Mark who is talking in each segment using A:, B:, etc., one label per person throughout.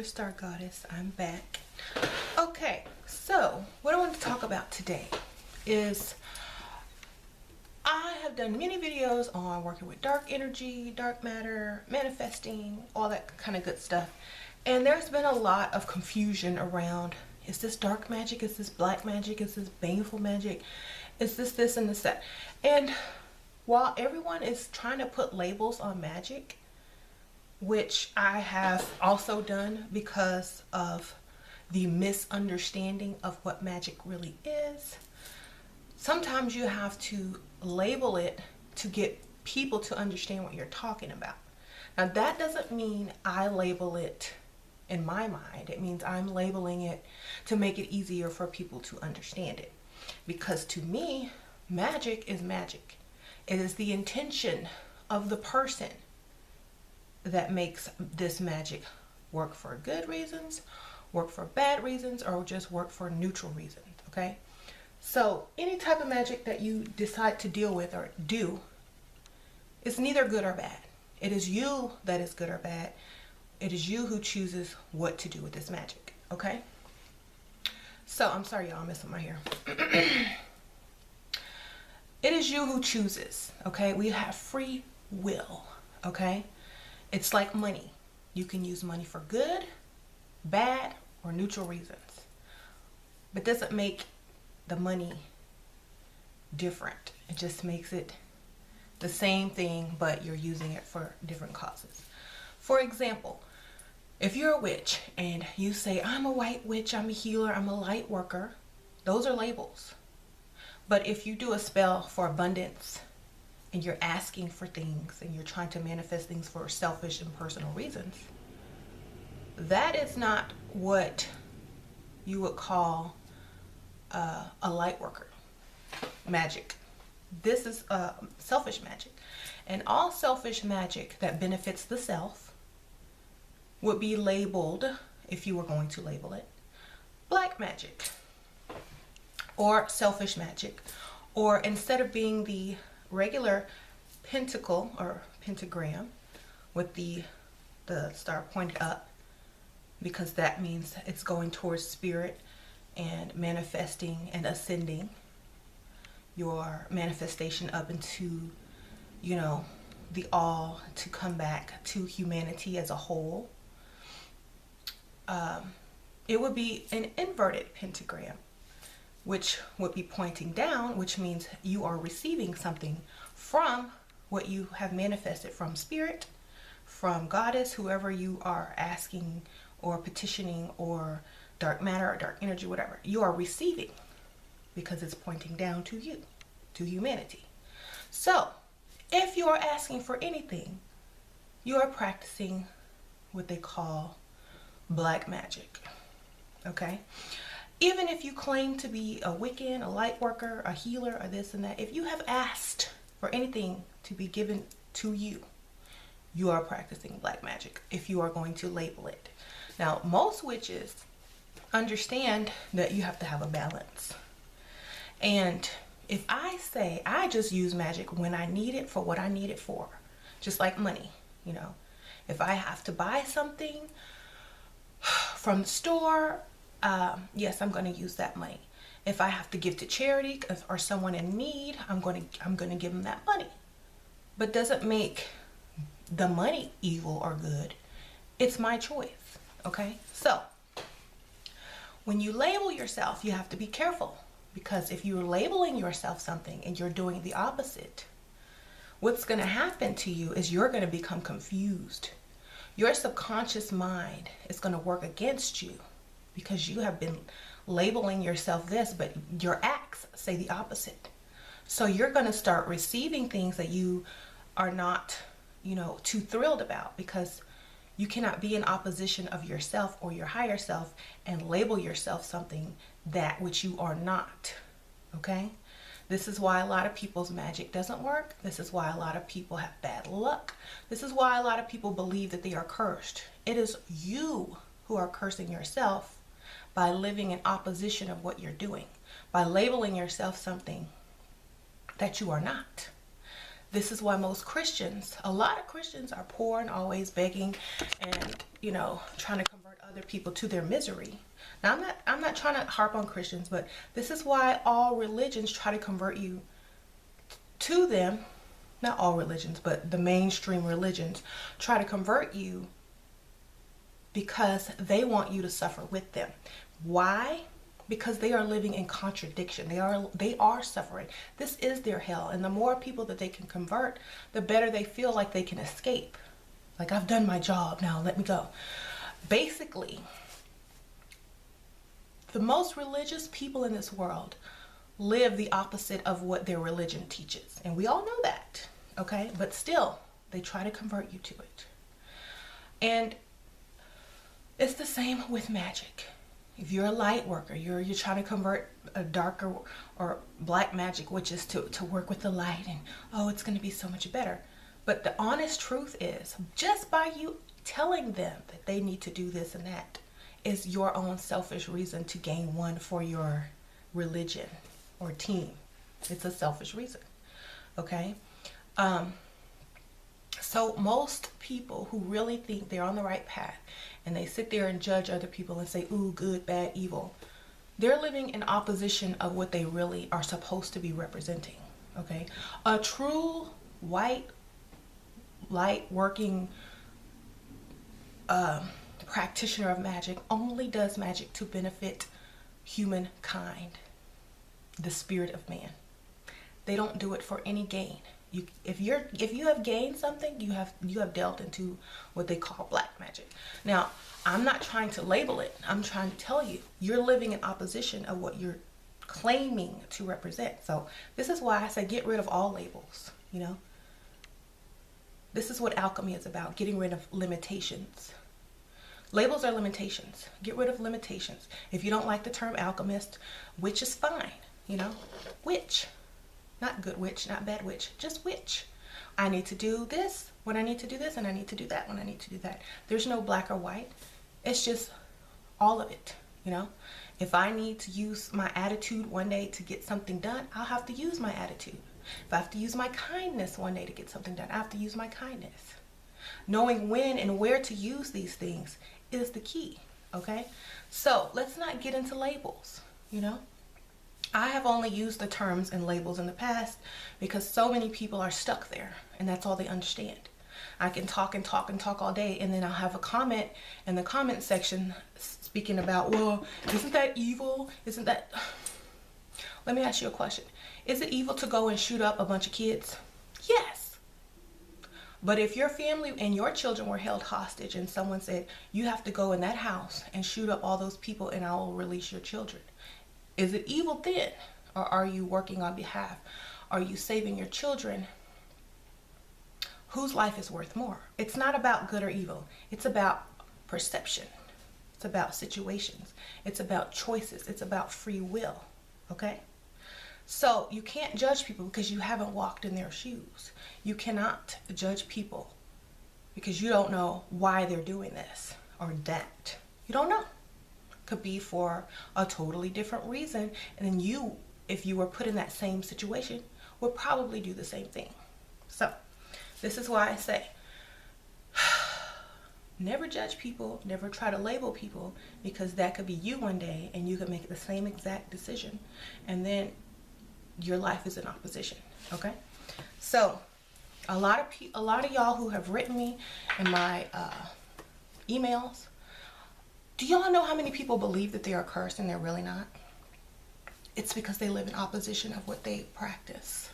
A: Star Goddess. I'm back. Okay, so what I want to talk about today is I have done many videos on working with dark energy, dark matter, manifesting, all that kind of good stuff. And there's been a lot of confusion around, is this dark magic? Is this black magic? Is this baneful magic? Is this, and this, that? And while everyone is trying to put labels on magic, which I have also done because of the misunderstanding of what magic really is, sometimes you have to label it to get people to understand what you're talking about. Now that doesn't mean I label it in my mind. It means I'm labeling it to make it easier for people to understand it. Because to me, magic is magic. It is the intention of the person that makes this magic work for good reasons, work for bad reasons, or just work for neutral reasons, okay? So any type of magic that you decide to deal with or do is neither good or bad. It is you that is good or bad. It is you who chooses what to do with this magic, okay? So I'm sorry y'all, I'm messing with my hair. It is you who chooses, okay? We have free will, okay? It's like money. You can use money for good, bad, or neutral reasons. But doesn't make the money different. It just makes it the same thing, but you're using it for different causes. For example, if you're a witch and you say, I'm a white witch, I'm a healer, I'm a light worker, those are labels. But if you do a spell for abundance, and you're asking for things and you're trying to manifest things for selfish and personal reasons, that is not what you would call a light worker magic. This is selfish magic. And all selfish magic that benefits the self would be labeled, if you were going to label it, black magic or selfish magic. Or instead of being the regular pentacle or pentagram with the star pointed up, because that means it's going towards spirit and manifesting and ascending your manifestation up into, you know, the all, to come back to humanity as a whole. It would be an inverted pentagram, which would be pointing down, which means you are receiving something from what you have manifested from spirit, from goddess, whoever you are asking or petitioning, or dark matter or dark energy, whatever. You are receiving because it's pointing down to you, to humanity. So if you are asking for anything, you are practicing what they call black magic, okay? Even if you claim to be a Wiccan, a light worker, a healer, or this and that, if you have asked for anything to be given to you, you are practicing black magic if you are going to label it. Now, most witches understand that you have to have a balance. And if I say I just use magic when I need it for what I need it for, just like money, you know, if I have to buy something from the store, yes, I'm going to use that money. If I have to give to charity or someone in need, I'm going to give them that money. But doesn't make the money evil or good. It's my choice. Okay? So when you label yourself, you have to be careful, because if you're labeling yourself something and you're doing the opposite, what's going to happen to you is you're going to become confused. Your subconscious mind is going to work against you, because you have been labeling yourself this, but your acts say the opposite. So you're going to start receiving things that you are not, you know, too thrilled about, because you cannot be in opposition of yourself or your higher self and label yourself something that which you are not, okay? This is why a lot of people's magic doesn't work. This is why a lot of people have bad luck. This is why a lot of people believe that they are cursed. It is you who are cursing yourself by living in opposition of what you're doing, by labeling yourself something that you are not. This is why most Christians, a lot of Christians, are poor and always begging and, you know, trying to convert other people to their misery. Now I'm not trying to harp on Christians, but this is why all religions try to convert you to them. Not all religions, but the mainstream religions try to convert you because they want you to suffer with them. Why? Because they are living in contradiction. They are suffering. This is their hell. And the more people that they can convert, the better they feel like they can escape. Like, I've done my job, now let me go. Basically, the most religious people in this world live the opposite of what their religion teaches. And we all know that, okay? But still, they try to convert you to it. And it's the same with magic. If you're a light worker, you're trying to convert a darker or black magic witches to work with the light, and oh, it's going to be so much better. But the honest truth is, just by you telling them that they need to do this and that is your own selfish reason to gain one for your religion or team. It's a selfish reason, okay? So most people who really think they're on the right path and they sit there and judge other people and say, ooh, good, bad, evil, they're living in opposition of what they really are supposed to be representing, okay? A true white, light working practitioner of magic only does magic to benefit humankind, the spirit of man. They don't do it for any gain. If you have gained something, you have delved into what they call black magic. Now, I'm not trying to label it. I'm trying to tell you, you're living in opposition of what you're claiming to represent. So this is why I say get rid of all labels, you know. This is what alchemy is about, getting rid of limitations. Labels are limitations. Get rid of limitations. If you don't like the term alchemist, witch is fine, you know. Witch. Not good witch, not bad witch, just witch. I need to do this when I need to do this, and I need to do that when I need to do that. There's no black or white. It's just all of it, you know. If I need to use my attitude one day to get something done, I'll have to use my attitude. If I have to use my kindness one day to get something done, I have to use my kindness. Knowing when and where to use these things is the key, okay? So let's not get into labels, you know? I have only used the terms and labels in the past because so many people are stuck there and that's all they understand. I can talk and talk and talk all day, and then I'll have a comment in the comment section speaking about, well, isn't that evil? Isn't that... Let me ask you a question. Is it evil to go and shoot up a bunch of kids? Yes. But if your family and your children were held hostage and someone said, you have to go in that house and shoot up all those people and I will release your children, is it evil then? Or are you working on behalf? Are you saving your children? Whose life is worth more? It's not about good or evil. It's about perception. It's about situations. It's about choices. It's about free will, okay? So you can't judge people because you haven't walked in their shoes. You cannot judge people because you don't know why they're doing this or that. You don't know. Could be for a totally different reason, and then you, if you were put in that same situation, would probably do the same thing. So this is why I say never judge people, never try to label people, because that could be you one day and you could make the same exact decision and then your life is in opposition, okay? So a lot of y'all who have written me in my emails, do y'all know how many people believe that they are cursed and they're really not? It's because they live in opposition of what they practice.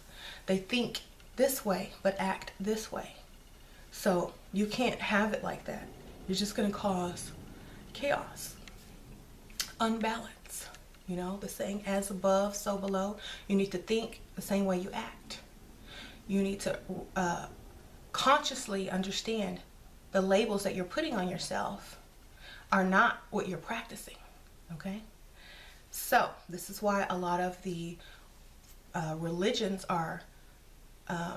A: They think this way but act this way. So you can't have it like that. You're just going to cause chaos, unbalance. You know, the saying, as above, so below. You need to think the same way you act. You need to consciously understand the labels that you're putting on yourself are not what you're practicing, okay? So this is why a lot of the religions are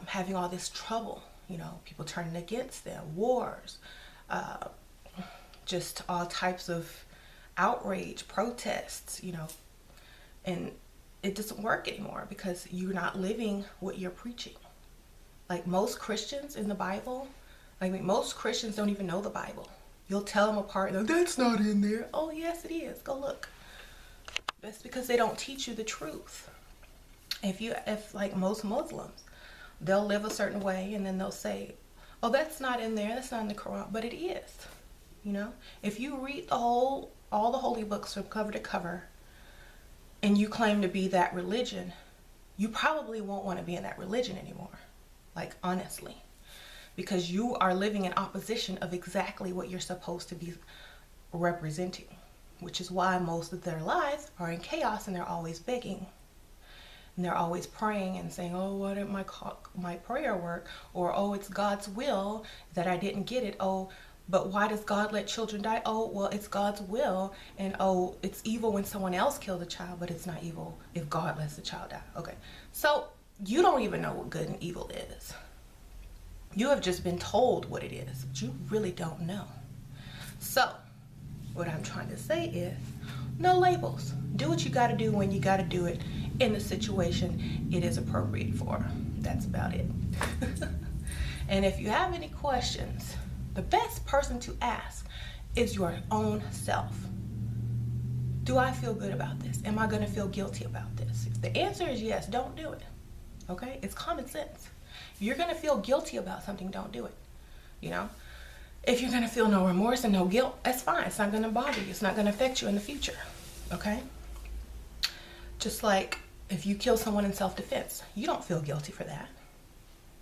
A: having all this trouble, you know, people turning against them, wars, just all types of outrage, protests, you know, and it doesn't work anymore because you're not living what you're preaching. Like most Christians in the Bible, most Christians don't even know the Bible. You'll tell them apart. That's not in there. Oh, yes, it is. Go look. That's because they don't teach you the truth. If like most Muslims, they'll live a certain way and then they'll say, oh, that's not in there. That's not in the Quran. But it is. You know, if you read all the holy books from cover to cover and you claim to be that religion, you probably won't want to be in that religion anymore. Like, honestly. Because you are living in opposition of exactly what you're supposed to be representing. Which is why most of their lives are in chaos and they're always begging. And they're always praying and saying, oh, why didn't my prayer work? Or, oh, it's God's will that I didn't get it. Oh, but why does God let children die? Oh, well, it's God's will. And, oh, it's evil when someone else killed a child, but it's not evil if God lets the child die. Okay, so you don't even know what good and evil is. You have just been told what it is, but you really don't know. So what I'm trying to say is, no labels. Do what you got to do when you got to do it in the situation it is appropriate for. That's about it. And if you have any questions, the best person to ask is your own self. Do I feel good about this? Am I going to feel guilty about this? If the answer is yes, don't do it. Okay? It's common sense. If you're going to feel guilty about something, don't do it. You know? If you're going to feel no remorse and no guilt, that's fine. It's not going to bother you. It's not going to affect you in the future. Okay? Just like if you kill someone in self-defense, you don't feel guilty for that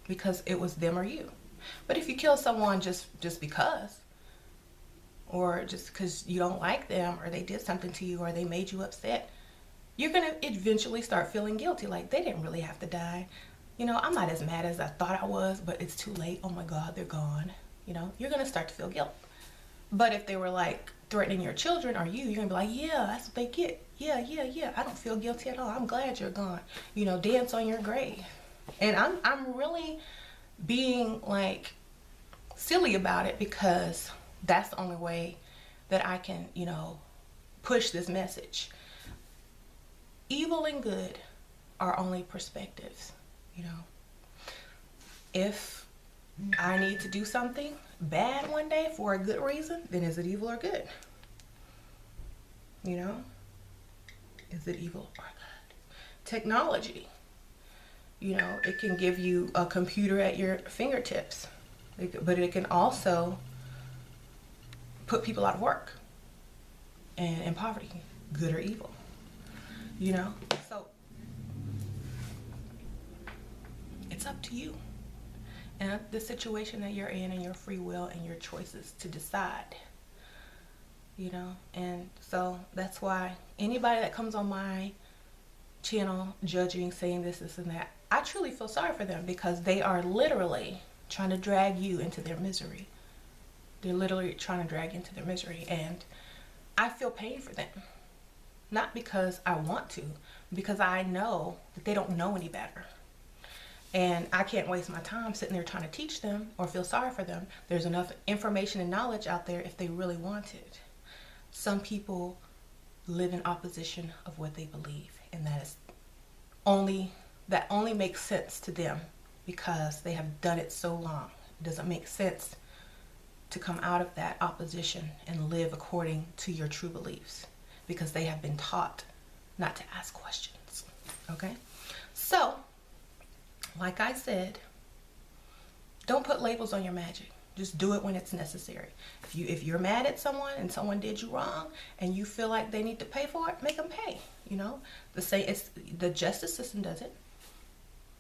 A: because it was them or you. But if you kill someone just because, or just because you don't like them, or they did something to you, or they made you upset, you're going to eventually start feeling guilty. Like, they didn't really have to die. You know, I'm not as mad as I thought I was, but it's too late. Oh my God, they're gone. You know, you're going to start to feel guilt. But if they were like threatening your children or you're going to be like, yeah, that's what they get. Yeah. I don't feel guilty at all. I'm glad you're gone. You know, dance on your grave. And I'm really being like silly about it because that's the only way that I can, you know, push this message. Evil and good are only perspectives, you know. If I need to do something bad one day for a good reason, then is it evil or good? You know? Is it evil or good? Technology. You know, it can give you a computer at your fingertips, but it can also put people out of work and in poverty, good or evil, you know? So it's up to you and the situation that you're in and your free will and your choices to decide, you know? And so that's why anybody that comes on my channel judging, saying this and that, I truly feel sorry for them because they are literally trying to drag you into their misery. They're literally trying to drag you into their misery, and I feel pain for them. Not because I want to, because I know that they don't know any better. And I can't waste my time sitting there trying to teach them or feel sorry for them. There's enough information and knowledge out there if they really want it. Some people live in opposition of what they believe, and that only makes sense to them because they have done it so long. It doesn't make sense to come out of that opposition and live according to your true beliefs because they have been taught not to ask questions. Okay? So, like I said, don't put labels on your magic. Just do it when it's necessary. If you're mad at someone and someone did you wrong and you feel like they need to pay for it, make them pay. You know, the justice system does it.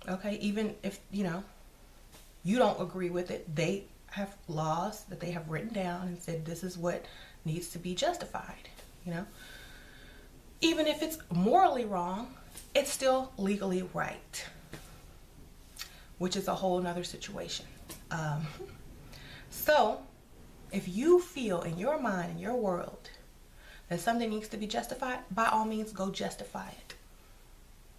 A: Okay, even if you don't agree with it, they have laws that they have written down and said this is what needs to be justified. You know, even if it's morally wrong, it's still legally right, which is a whole nother situation. So if you feel in your mind, in your world, that something needs to be justified, by all means, go justify it.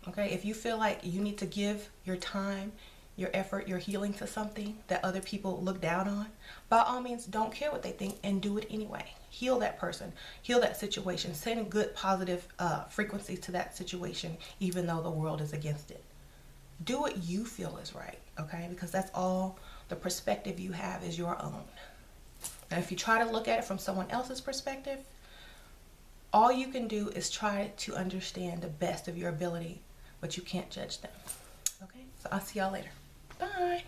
A: Okay? If you feel like you need to give your time, your effort, your healing to something that other people look down on, by all means, don't care what they think and do it anyway. Heal that person, heal that situation, send good, positive frequencies to that situation, even though the world is against it. Do what you feel is right, okay? Because that's all the perspective you have is your own. Now, if you try to look at it from someone else's perspective, all you can do is try to understand the best of your ability, but you can't judge them. Okay, so I'll see y'all later. Bye.